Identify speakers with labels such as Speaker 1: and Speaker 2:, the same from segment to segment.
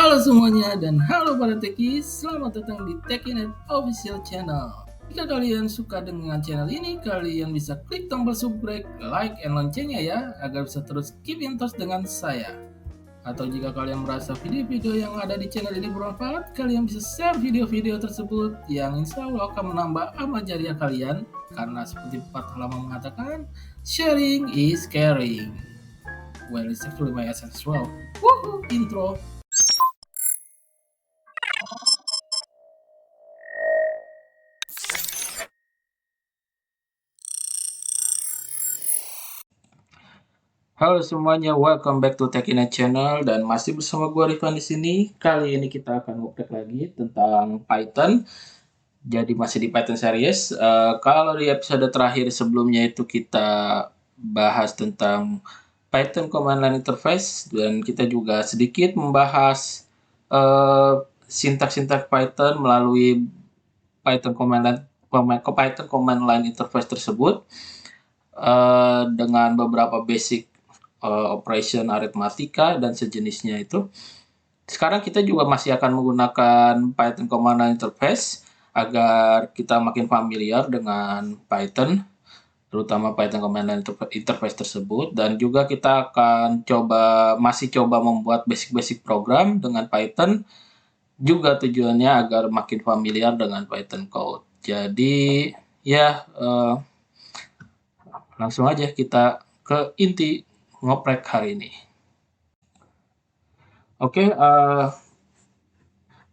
Speaker 1: Halo semuanya dan halo para techies, selamat datang di Techinet Official Channel. Jika kalian suka dengan channel ini, kalian bisa klik tombol subscribe, like, and loncengnya ya, agar bisa terus keep in touch dengan saya. Atau jika kalian merasa video-video yang ada di channel ini bermanfaat, kalian bisa share video-video tersebut yang insya Allah akan menambah amal jariah kalian. Karena seperti pepatah lama mengatakan, sharing is caring. Well, it's actually my essence as well. Woohoo, intro. Halo semuanya, welcome back to Techinet Channel dan masih bersama gue Rifan di sini. Kali ini kita akan ngobrol lagi tentang Python. Jadi masih di Python series. Kalau di episode terakhir sebelumnya itu kita bahas tentang Python Command Line Interface dan kita juga sedikit membahas sintak-sintak Python melalui Python Command Line Interface tersebut dengan beberapa basic operation aritmatika dan sejenisnya itu. Sekarang kita juga masih akan menggunakan Python Command Line Interface agar kita makin familiar dengan Python, terutama Python Command Line Interface tersebut, dan juga kita akan masih coba membuat basic-basic program dengan Python, juga tujuannya agar makin familiar dengan Python code. Jadi ya langsung aja kita ke inti ngoprek hari ini. Oke,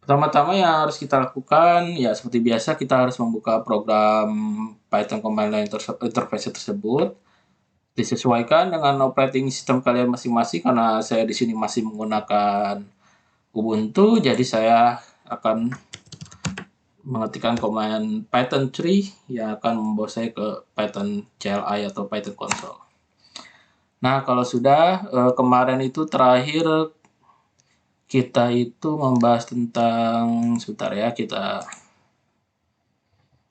Speaker 1: pertama-tama yang harus kita lakukan ya seperti biasa kita harus membuka program Python Command Line Interface tersebut. Disesuaikan dengan operating system kalian masing-masing karena saya di sini masih menggunakan Ubuntu, jadi saya akan mengetikkan command Python 3 yang akan membawa saya ke Python CLI atau Python console. Nah, kalau sudah kemarin itu terakhir kita itu membahas tentang sebentar ya,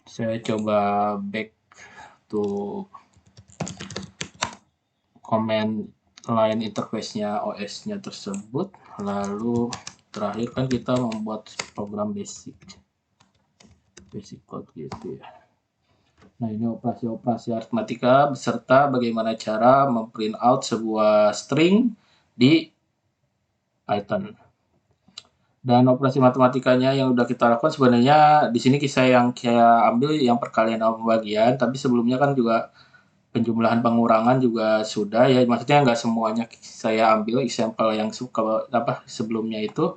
Speaker 1: saya coba back to command line interface-nya OS-nya tersebut, lalu terakhir kan kita membuat program basic code gitu ya. Nah, ini operasi-operasi aritmatika beserta bagaimana cara memprint out sebuah string di Python. Dan operasi matematikanya yang udah kita lakukan sebenarnya di sini saya ambil yang perkalian sama pembagian, tapi sebelumnya kan juga penjumlahan pengurangan juga sudah ya, maksudnya nggak semuanya saya ambil example yang sebelumnya itu.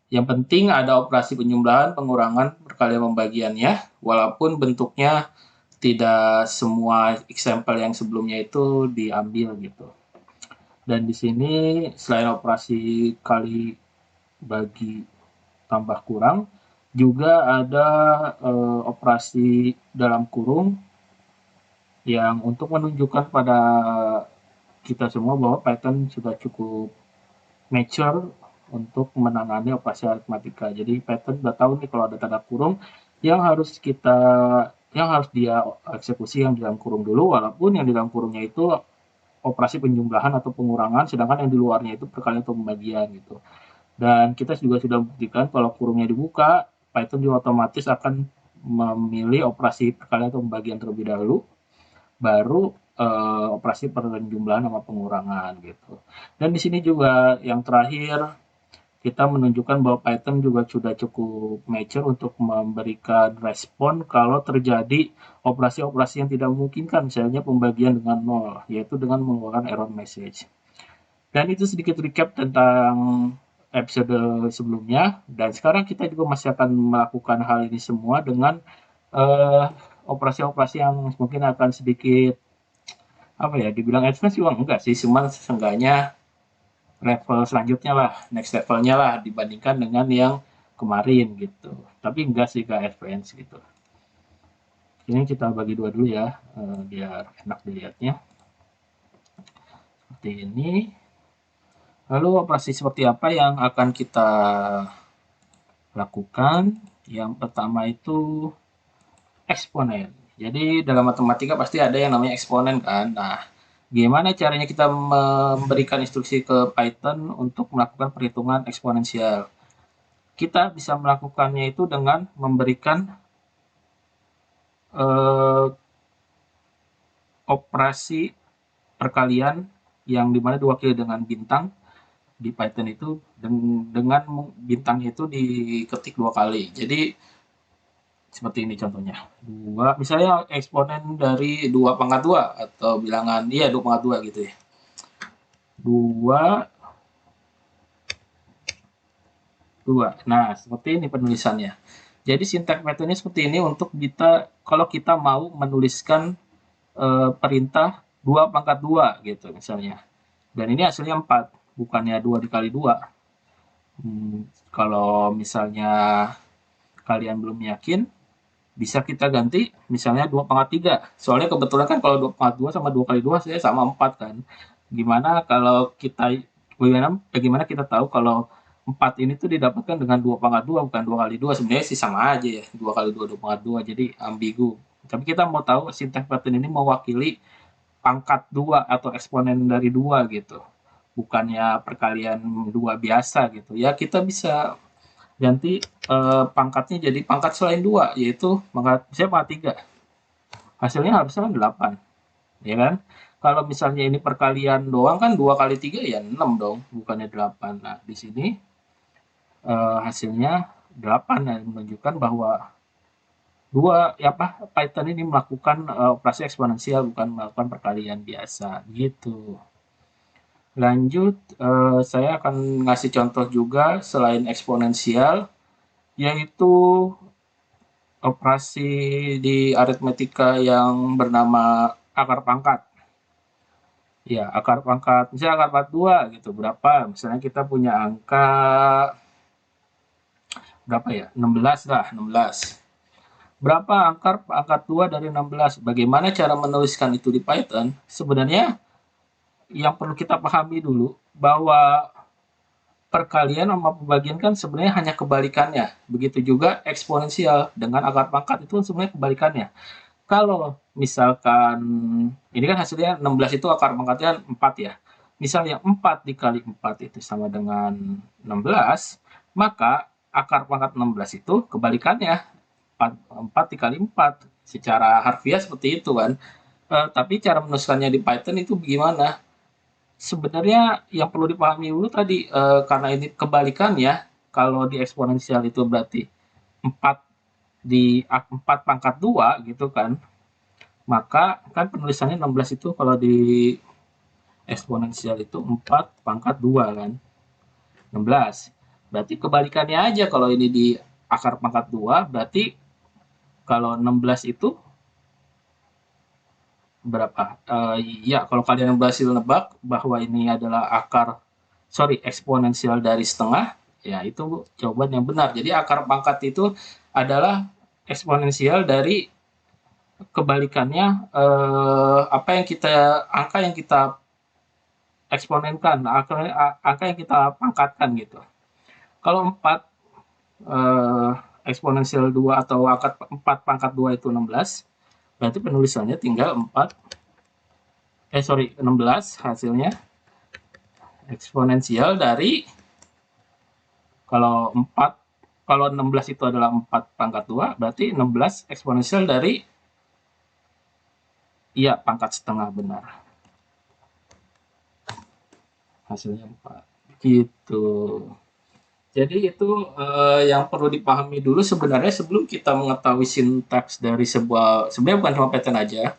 Speaker 1: Yang penting ada operasi penjumlahan, pengurangan, perkalian pembagiannya, walaupun bentuknya tidak semua example yang sebelumnya itu diambil gitu. Dan di sini selain operasi kali bagi tambah kurang, juga ada operasi dalam kurung yang untuk menunjukkan pada kita semua bahwa Python sudah cukup mature untuk menangani operasi aritmatika. Jadi Python udah tahu nih kalau ada tanda kurung yang harus dia eksekusi yang di dalam kurung dulu, walaupun yang di dalam kurungnya itu operasi penjumlahan atau pengurangan, sedangkan yang di luarnya itu perkalian atau pembagian gitu. Dan kita juga sudah buktikan kalau kurungnya dibuka, Python juga otomatis akan memilih operasi perkalian atau pembagian terlebih dahulu, baru operasi penjumlahan sama pengurangan gitu. Dan di sini juga yang terakhir kita menunjukkan bahwa Python juga sudah cukup mature untuk memberikan respon kalau terjadi operasi-operasi yang tidak memungkinkan, misalnya pembagian dengan 0, yaitu dengan mengeluarkan error message. Dan itu sedikit recap tentang episode sebelumnya, dan sekarang kita juga masih akan melakukan hal ini semua dengan operasi-operasi yang mungkin akan sedikit dibilang advance juga enggak sih, cuman seenggaknya level selanjutnya lah, next levelnya lah dibandingkan dengan yang kemarin gitu. Tapi enggak sih ke advance gitu. Ini kita bagi dua dulu ya, biar enak dilihatnya. Seperti ini. Lalu operasi seperti apa yang akan kita lakukan? Yang pertama itu eksponen. Jadi dalam matematika pasti ada yang namanya eksponen kan. Nah, gimana caranya kita memberikan instruksi ke Python untuk melakukan perhitungan eksponensial? kita bisa melakukannya itu dengan memberikan eh, operasi perkalian yang dimana diwakili dengan bintang di Python itu dengan bintangnya itu diketik 2 kali. Jadi seperti ini contohnya. Misalnya eksponen dari 2 pangkat 2 atau bilangan, iya 2 pangkat 2 gitu ya. 2, 2. Nah, seperti ini penulisannya. Jadi sintaks Python-nya seperti ini untuk kita, kalau kita mau menuliskan perintah 2 pangkat 2 gitu misalnya. Dan ini hasilnya 4, bukannya 2 dikali 2. Kalau misalnya kalian belum yakin, bisa kita ganti misalnya 2 pangkat 3. Soalnya kebetulan kan kalau 2 pangkat 2 sama 2 kali 2 saya sama 4 kan. Bagaimana kita tahu kalau 4 ini tuh didapatkan dengan 2 pangkat 2 bukan 2 kali 2. Sebenarnya sih sama aja ya, 2 kali 2 2 pangkat 2, jadi ambigu. Tapi kita mau tahu sintaks Python ini mewakili pangkat 2 atau eksponen dari 2 gitu. Bukannya perkalian 2 biasa gitu. Ya kita bisa ganti pangkatnya jadi pangkat selain 2, yaitu pangkat 3. Hasilnya harusnya 8, ya kan? Kalau misalnya ini perkalian doang kan 2 kali 3 ya 6 dong, bukannya 8. Nah, di sini hasilnya 8 yang menunjukkan bahwa Python ini melakukan operasi eksponensial bukan melakukan perkalian biasa gitu. Lanjut, saya akan ngasih contoh juga selain eksponensial, yaitu operasi di aritmetika yang bernama akar pangkat. Ya, akar pangkat, misalnya akar pangkat 2 gitu, berapa? Misalnya kita punya angka berapa ya? 16 lah, 16. Berapa akar pangkat 2 dari 16? Bagaimana cara menuliskan itu di Python? Sebenarnya yang perlu kita pahami dulu bahwa perkalian sama pembagian kan sebenarnya hanya kebalikannya. Begitu juga eksponensial dengan akar pangkat itu sebenarnya kebalikannya. Kalau misalkan ini kan hasilnya 16 itu akar pangkatnya 4 ya. Misalnya 4 dikali 4 itu sama dengan 16, maka akar pangkat 16 itu kebalikannya 4 dikali 4. Secara harfiah seperti itu kan. Tapi cara menuliskannya di Python itu bagaimana? Sebenarnya yang perlu dipahami dulu tadi, karena ini kebalikannya, kalau di eksponensial itu berarti 4 4 pangkat 2 gitu kan, maka kan penulisannya 16 itu kalau di eksponensial itu 4 pangkat 2 kan, 16. Berarti kebalikannya aja, kalau ini di akar pangkat 2, berarti kalau 16 itu berapa? Ya, kalau kalian berhasil nebak bahwa ini adalah eksponensial dari setengah, ya itu jawaban yang benar. Jadi akar pangkat itu adalah eksponensial dari kebalikannya angka yang kita eksponenkan, angka yang kita pangkatkan gitu. Kalau 4 eksponensial 2 atau akar 4 pangkat 2 itu 16, berarti penulisannya tinggal 16 hasilnya eksponensial dari, kalau 16 itu adalah 4 pangkat 2, berarti 16 eksponensial dari, iya, pangkat setengah, benar. Hasilnya 4. Gitu. Jadi itu yang perlu dipahami dulu sebenarnya sebelum kita mengetahui sintaks dari sebenarnya bukan cuma Python aja,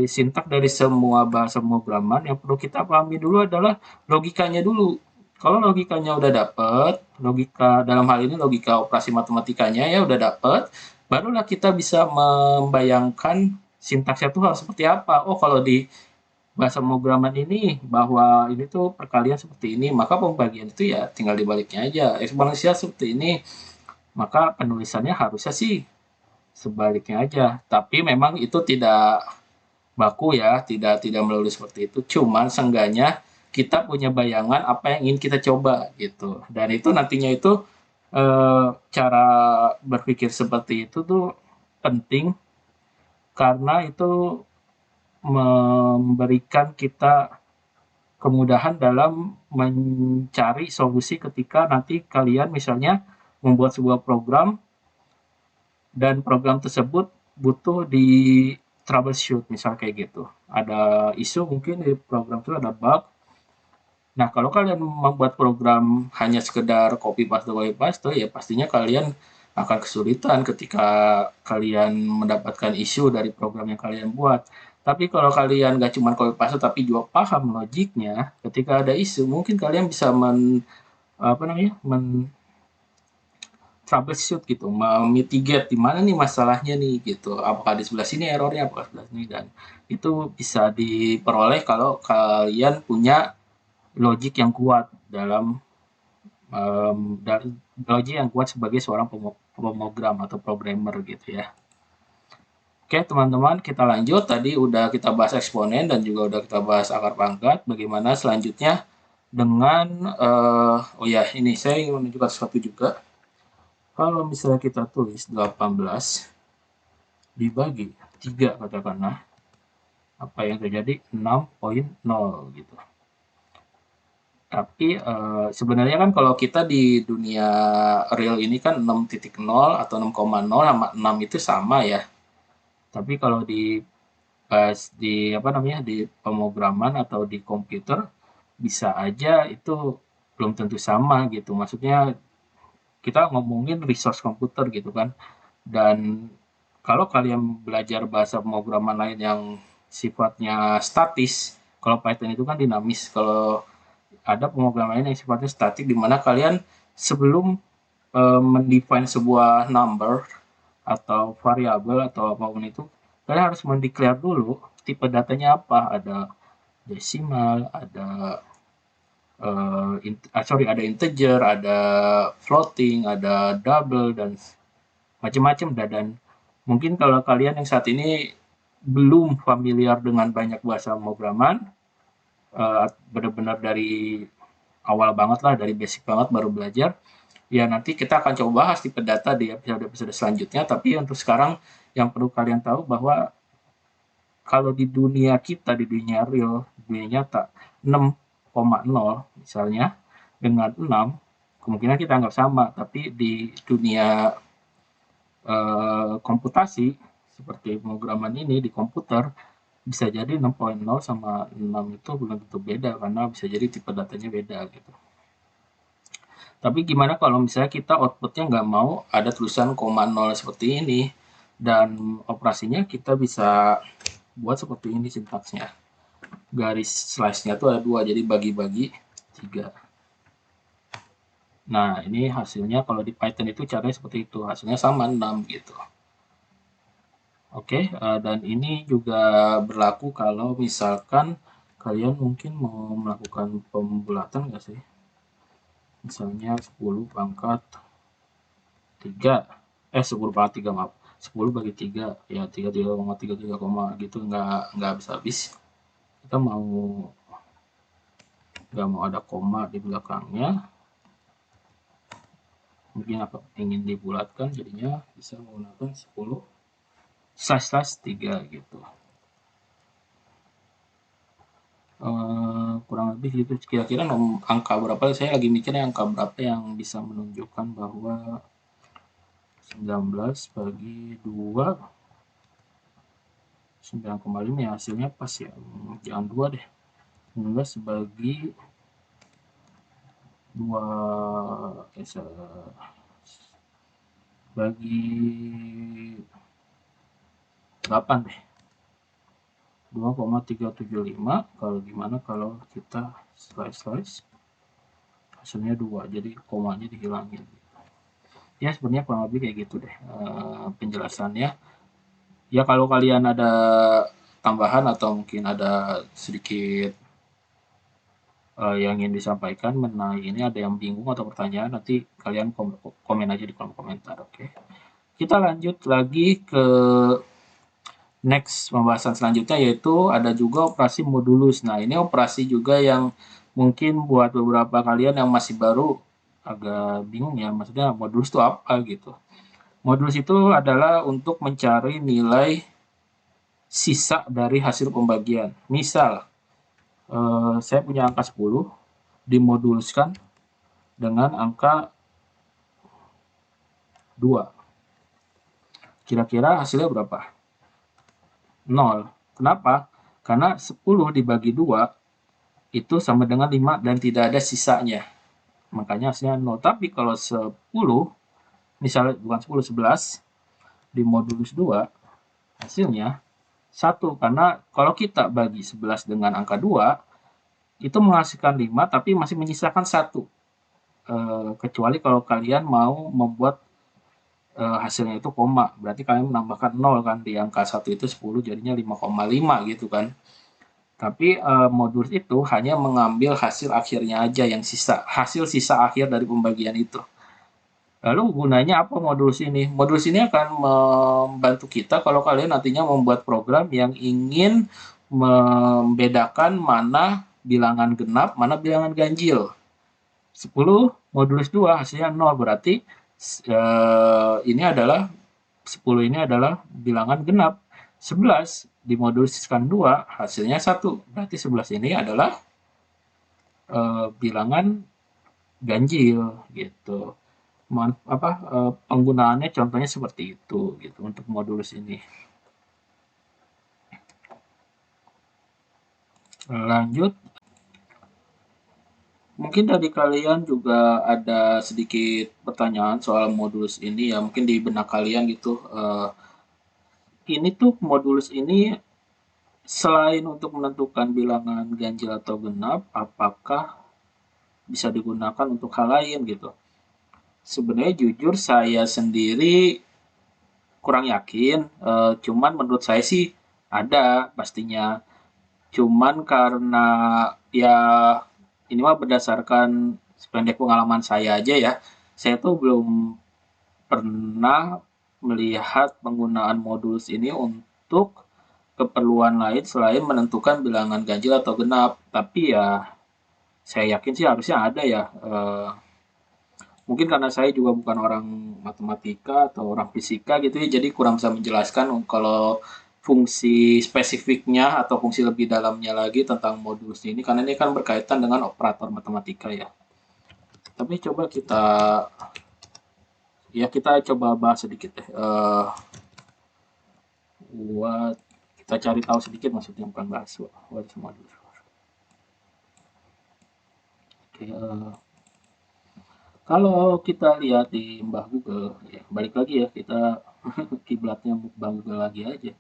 Speaker 1: sintaks dari semua bahasa pemrograman, yang perlu kita pahami dulu adalah logikanya dulu. Kalau logikanya udah dapet, logika dalam hal ini logika operasi matematikanya ya udah dapet, barulah kita bisa membayangkan sintaksnya itu harus seperti apa. Oh, kalau di bahasa pemrograman ini bahwa ini tuh perkalian seperti ini, maka pembagian itu ya tinggal dibaliknya aja. Eksponensial seperti ini, maka penulisannya harusnya sih sebaliknya aja. Tapi memang itu tidak baku ya, tidak tidak melulu seperti itu. Cuman seenggaknya kita punya bayangan apa yang ingin kita coba gitu. Dan itu nantinya itu cara berpikir seperti itu tuh penting karena itu memberikan kita kemudahan dalam mencari solusi ketika nanti kalian misalnya membuat sebuah program dan program tersebut butuh di troubleshoot, misal kayak gitu. Ada isu mungkin di program itu ada bug. Nah, kalau kalian membuat program hanya sekedar copy paste, ya pastinya kalian akan kesulitan ketika kalian mendapatkan isu dari program yang kalian buat. Tapi kalau kalian nggak cuma copy paste tapi juga paham logiknya, ketika ada isu mungkin kalian bisa troubleshoot gitu, mitigate di mana nih masalahnya nih gitu. Apakah di sebelah sini errornya, apakah sebelah sini, dan itu bisa diperoleh kalau kalian punya logik yang kuat dalam dari logik yang kuat sebagai seorang pemrogram atau programmer gitu ya. Oke teman-teman, kita lanjut. Tadi udah kita bahas eksponen dan juga udah kita bahas akar pangkat. Bagaimana selanjutnya dengan oh ya, ini saya ingin menunjukkan sesuatu juga. Kalau misalnya kita tulis 18 dibagi 3 katakanlah, apa yang terjadi? 6.0 gitu. Tapi sebenarnya kan kalau kita di dunia real ini kan 6.0 atau 6,0 sama 6 itu sama ya. Tapi kalau di apa namanya, di pemrograman atau di komputer bisa aja itu belum tentu sama gitu. Maksudnya kita ngomongin resource komputer gitu kan. Dan kalau kalian belajar bahasa pemrograman lain yang sifatnya statis, kalau Python itu kan dinamis. Kalau ada pemrograman lain yang sifatnya statik, di mana kalian sebelum mendefine sebuah number atau variabel atau apapun itu, kalian harus mendeklar dulu tipe datanya apa. Ada desimal, ada ada integer, ada floating, ada double, dan macam-macam. Dan mungkin kalau kalian yang saat ini belum familiar dengan banyak bahasa pemrograman, benar-benar dari awal banget lah, dari basic banget baru belajar, ya nanti kita akan coba bahas tipe data di episode-episode selanjutnya. Tapi untuk sekarang yang perlu kalian tahu bahwa kalau di dunia kita, di dunia real, di dunia nyata, 6,0 misalnya dengan 6, kemungkinan kita anggap sama. Tapi di dunia komputasi, seperti pemrograman ini di komputer, bisa jadi 6.0 sama 6 itu belum tentu beda, karena bisa jadi tipe datanya beda gitu. Tapi gimana kalau misalnya kita outputnya nggak mau ada tulisan koma 0 seperti ini, dan operasinya kita bisa buat seperti ini sintaksnya. Garis slice-nya tuh ada 2, jadi bagi-bagi 3. Nah, ini hasilnya kalau di Python itu caranya seperti itu. Hasilnya sama 6 gitu. Oke, dan ini juga berlaku kalau misalkan kalian mungkin mau melakukan pembulatan nggak sih? Misalnya 10 pangkat 3, 10 pangkat 3 maaf. 10 bagi 3, ya 33,33, gitu, nggak habis-habis. Kita nggak mau ada koma di belakangnya. Mungkin apa ingin dibulatkan, jadinya bisa menggunakan 10 /3 gitu. Kurang lebih gitu. Kira-kira angka berapa, saya lagi mikirnya angka berapa yang bisa menunjukkan bahwa 19 bagi 2 9,5 ya hasilnya pas ya. Jangan 2 deh. 19 bagi 2 bagi 8 deh. 2,375. Kalau gimana kalau kita slice hasilnya 2, jadi komanya dihilangin. Ya sebenarnya kurang lebih kayak gitu deh penjelasannya. Ya kalau kalian ada tambahan atau mungkin ada sedikit yang ingin disampaikan mengenai ini, ada yang bingung atau pertanyaan, nanti kalian komen aja di kolom komentar. Oke, kita lanjut lagi ke next pembahasan selanjutnya, yaitu ada juga operasi modulus. Nah, ini operasi juga yang mungkin buat beberapa kalian yang masih baru agak bingung ya, maksudnya modulus itu apa gitu. Modulus itu adalah untuk mencari nilai sisa dari hasil pembagian. Misal, saya punya angka 10 dimoduluskan dengan angka 2. Kira-kira hasilnya berapa? 0. Kenapa? Karena 10 dibagi 2 itu sama dengan 5 dan tidak ada sisanya. Makanya hasilnya 0. Tapi kalau 10, misalnya bukan 10, 11, di modulus 2, hasilnya 1. Karena kalau kita bagi 11 dengan angka 2, itu menghasilkan 5, tapi masih menyisakan 1. Kecuali kalau kalian mau membuat hasilnya itu koma, berarti kalian menambahkan 0 kan, di angka 1 itu 10 jadinya 5,5 gitu kan. Tapi modulus itu hanya mengambil hasil akhirnya aja yang sisa, hasil sisa akhir dari pembagian itu. Lalu gunanya apa modulus ini? Modulus ini akan membantu kita kalau kalian nantinya membuat program yang ingin membedakan mana bilangan genap, mana bilangan ganjil. 10 modulus 2 hasilnya 0, berarti ini adalah 10 ini adalah bilangan genap. 11 dimoduliskan 2 hasilnya 1. Berarti 11 ini adalah bilangan ganjil gitu. Penggunaannya contohnya seperti itu gitu untuk modulus ini. Lanjut. Mungkin dari kalian juga ada sedikit pertanyaan soal modulus ini ya, mungkin di benak kalian gitu. Ini tuh modulus ini selain untuk menentukan bilangan ganjil atau genap, apakah bisa digunakan untuk hal lain gitu? Sebenarnya jujur saya sendiri kurang yakin, cuman menurut saya sih ada pastinya. Cuman karena ya ini mah berdasarkan sependek pengalaman saya aja ya, saya tuh belum pernah melihat penggunaan modulus ini untuk keperluan lain selain menentukan bilangan ganjil atau genap. Tapi ya saya yakin sih harusnya ada ya. Mungkin karena saya juga bukan orang matematika atau orang fisika gitu ya, jadi kurang bisa menjelaskan kalau fungsi spesifiknya atau fungsi lebih dalamnya lagi tentang modulus ini, karena ini kan berkaitan dengan operator matematika ya. Tapi coba kita coba bahas sedikit deh. Buat kita cari tahu sedikit, maksudnya bukan bahas what is modulus. Oke, kalau kita lihat di Mbah Google, ya balik lagi ya, kita kiblatnya Mbah Google lagi aja.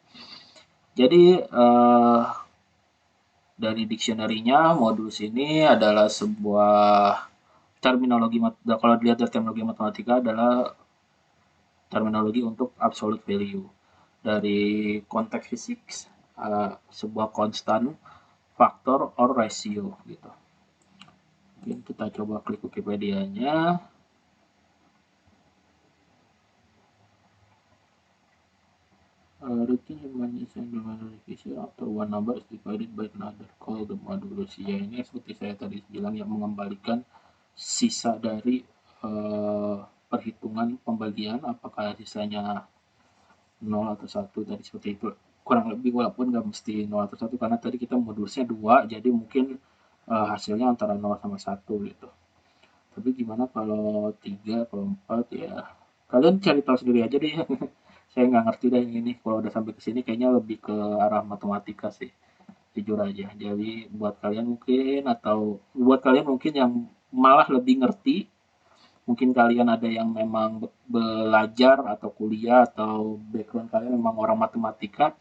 Speaker 1: Jadi dari dictionary-nya, modulus ini adalah sebuah terminologi, kalau dilihat dari terminologi matematika adalah terminologi untuk absolute value. Dari konteks fisik, sebuah konstan, faktor, or ratio gitu. Mungkin kita coba klik Wikipedia-nya. Routine when is implemented after one number is divided by another called the modulus. Ya, ini seperti saya tadi bilang, yang mengembalikan sisa dari perhitungan pembagian, apakah sisanya 0 atau 1 tadi, seperti itu kurang lebih, walaupun nggak mesti 0 atau 1 karena tadi kita modulusnya 2, jadi mungkin hasilnya antara 0 sama 1 gitu. Tapi gimana kalau 3, kalau 4, ya kalian cari tahu sendiri aja deh. Saya nggak ngerti deh ini, kalau udah sampai ke sini kayaknya lebih ke arah matematika sih, jujur aja. Jadi buat kalian mungkin yang malah lebih ngerti, mungkin kalian ada yang memang belajar atau kuliah atau background kalian memang orang matematika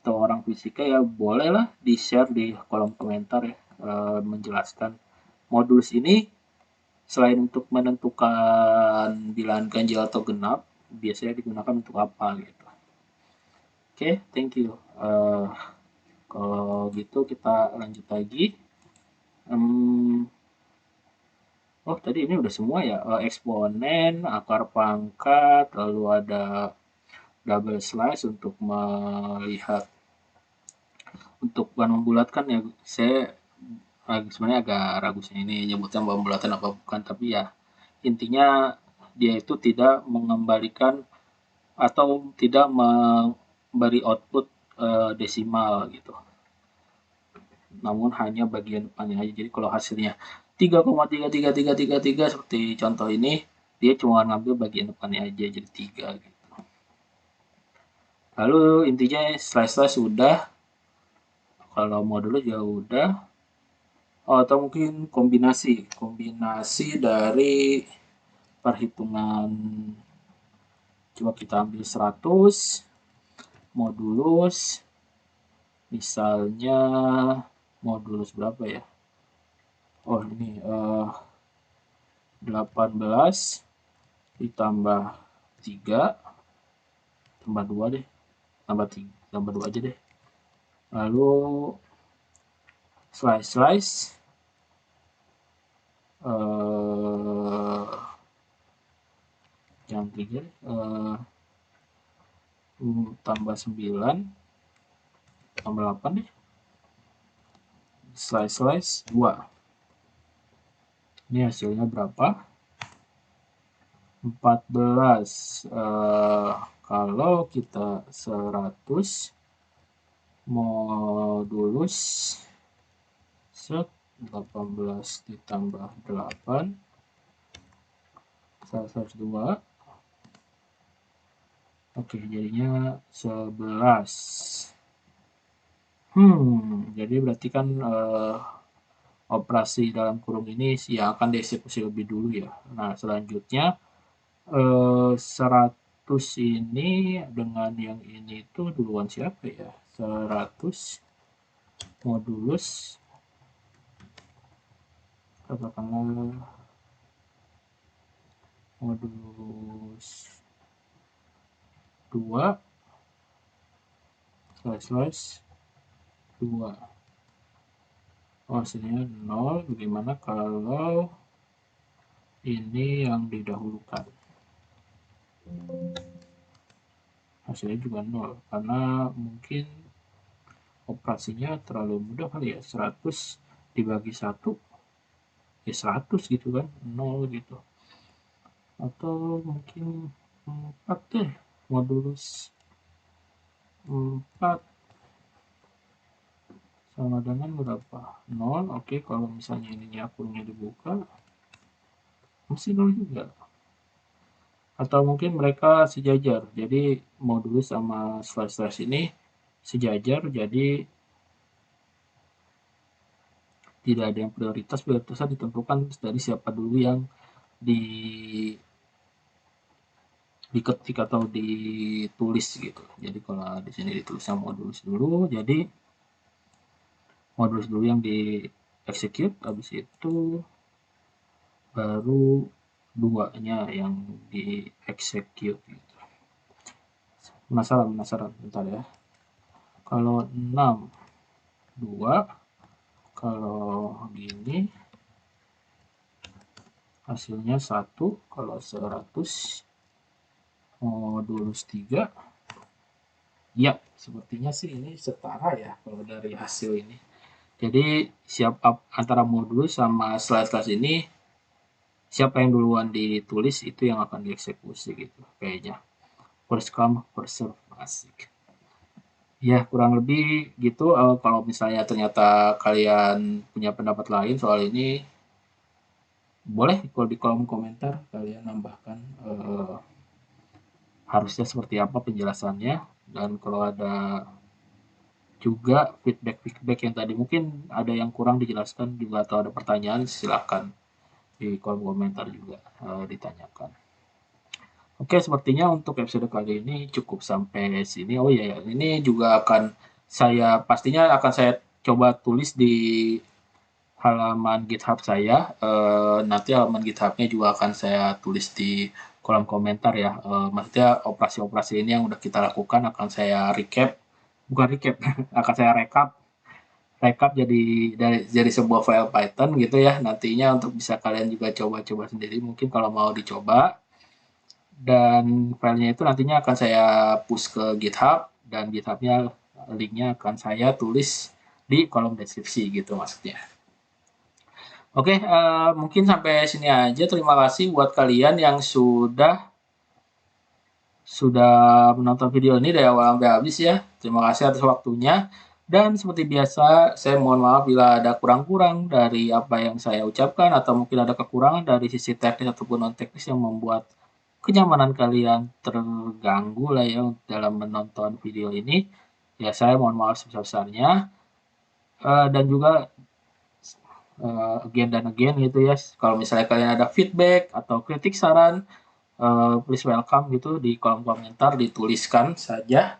Speaker 1: atau orang fisika, ya bolehlah di share di kolom komentar ya, menjelaskan modulus ini selain untuk menentukan bilangan ganjil atau genap, biasanya digunakan untuk apa gitu. Oke, thank you. Kalau gitu kita lanjut lagi. Tadi ini udah semua ya. Eksponen, akar pangkat, lalu ada double slice untuk melihat, untuk bukan membulatkan ya. Saya sebenarnya agak ragu sih ini nyebutnya pembulatan apa bukan, tapi ya intinya dia itu tidak mengembalikan atau tidak memberi output desimal gitu, namun hanya bagian depannya aja. Jadi kalau hasilnya 3,33333 seperti contoh ini, dia cuma ngambil bagian depannya aja jadi 3 gitu. Lalu intinya slice udah, kalau modulus juga udah. Atau mungkin kombinasi dari perhitungan, coba kita ambil 100 modulus, misalnya modulus berapa ya, oh ini 18 ditambah 3 tambah 2 deh, tambah 2 aja deh. Lalu slice yang 3 tambah 9 tambah 8 deh, slice 2. Ini hasilnya berapa? 14. Kalau kita 100 modulus 18 ditambah 8 102. Oke, jadinya 11. Jadi berarti kan operasi dalam kurung ini yang akan dieksekusi lebih dulu ya. Nah, selanjutnya 100 ini dengan yang ini itu duluan siapa ya? 100 modulus katakanlah modulus 2 slice 2. Oh, hasilnya 0. Bagaimana kalau ini yang didahulukan? Hasilnya juga 0 karena mungkin operasinya terlalu mudah kali ya. 100 dibagi 1 ya 100 gitu kan, 0 gitu. Atau mungkin 4 deh, modulus 4 sama dengan berapa? 0. Oke, kalau misalnya ininya kurungnya dibuka masih 0 juga. Atau mungkin mereka sejajar, jadi modulus sama slice ini sejajar, jadi tidak ada yang prioritasnya ditentukan dari siapa dulu yang diketik atau ditulis gitu. Jadi kalau di sini ditulisnya modulus dulu, jadi modulus dulu yang di execute, habis itu baru 2-nya yang di execute gitu. Penasaran bentar ya. Kalau 6 2, kalau gini hasilnya 1, kalau 100 modulus 3 ya sepertinya sih ini setara ya kalau dari hasil ini. Jadi antara modulus sama slice ini siapa yang duluan ditulis itu yang akan dieksekusi gitu kayaknya. First come first serve, asik. Ya kurang lebih gitu. Kalau misalnya ternyata kalian punya pendapat lain soal ini, boleh kalau di kolom komentar kalian nambahkan harusnya seperti apa penjelasannya, dan kalau ada juga feedback yang tadi mungkin ada yang kurang dijelaskan juga atau ada pertanyaan, silahkan di kolom komentar juga ditanyakan. Oke, sepertinya untuk episode kali ini cukup sampai sini. Oh iya, ini juga pastinya akan saya coba tulis di halaman GitHub saya. Nanti halaman GitHub-nya juga akan saya tulis di kolom komentar ya. Maksudnya operasi-operasi ini yang udah kita lakukan akan saya bukan recap, akan saya rekap jadi sebuah file Python gitu ya. Nantinya untuk bisa kalian juga coba-coba sendiri mungkin kalau mau dicoba. Dan filenya itu nantinya akan saya push ke GitHub, dan GitHub-nya linknya akan saya tulis di kolom deskripsi gitu maksudnya. Oke, mungkin sampai sini aja. Terima kasih buat kalian yang sudah menonton video ini dari awal sampai habis ya. Terima kasih atas waktunya. Dan seperti biasa, saya mohon maaf bila ada kurang-kurang dari apa yang saya ucapkan atau mungkin ada kekurangan dari sisi teknis ataupun non teknis yang membuat kenyamanan kalian terganggu lah ya dalam menonton video ini. Ya saya mohon maaf sebesar-besarnya. Dan juga again dan again gitu ya. Kalau misalnya kalian ada feedback atau kritik saran, please welcome gitu di kolom komentar, dituliskan saja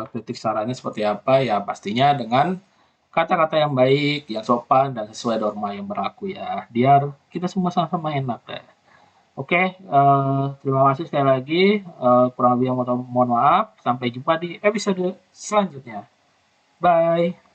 Speaker 1: kritik sarannya seperti apa ya, pastinya dengan kata-kata yang baik, yang sopan dan sesuai norma yang berlaku ya, biar kita semua sama-sama enak deh. Oke, terima kasih sekali lagi. Kurang lebih yang mohon maaf. Sampai jumpa di episode selanjutnya. Bye.